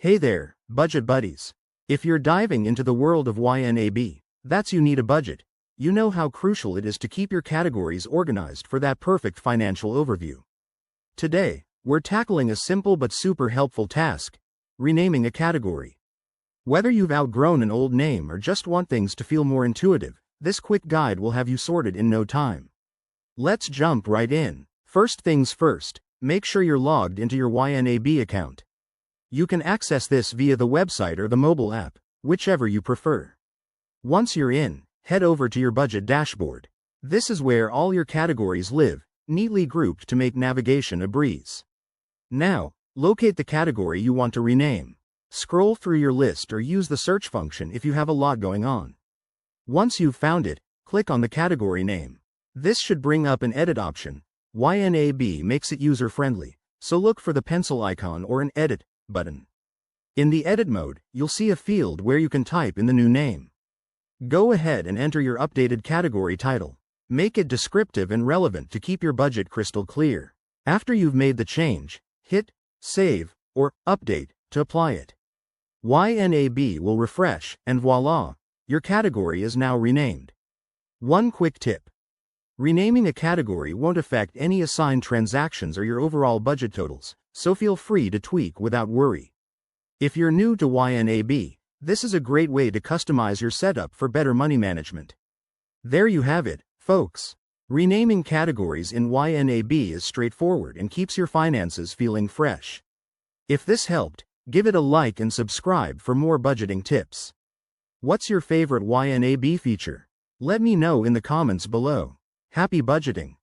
Hey there, budget buddies. If you're diving into the world of ynab, that's you need a budget. You know how crucial it is to keep your categories organized for that perfect financial overview. Today, we're tackling a simple but super helpful task: renaming a category. Whether you've outgrown an old name or just want things to feel more intuitive, this quick guide will have you sorted in no time. Let's jump right in. First things first, make sure you're logged into your ynab account. You can access this via the website or the mobile app, whichever you prefer. Once you're in, head over to your budget dashboard. This is where all your categories live, neatly grouped to make navigation a breeze. Now, locate the category you want to rename. Scroll through your list or use the search function if you have a lot going on. Once you've found it, click on the category name. This should bring up an edit option. ynab makes it user-friendly, so look for the pencil icon or an edit button. In the edit mode, you'll see a field where you can type in the new name. Go ahead and enter your updated category title. Make it descriptive and relevant to keep your budget crystal clear. After you've made the change, hit Save or Update to apply it. ynab will refresh, and voila, your category is now renamed. One quick tip: renaming a category won't affect any assigned transactions or your overall budget totals, so feel free to tweak without worry. If you're new to ynab, this is a great way to customize your setup for better money management. There you have it, folks. Renaming categories in ynab is straightforward and keeps your finances feeling fresh. If this helped, give it a like and subscribe for more budgeting tips. What's your favorite ynab feature? Let me know in the comments below. Happy budgeting!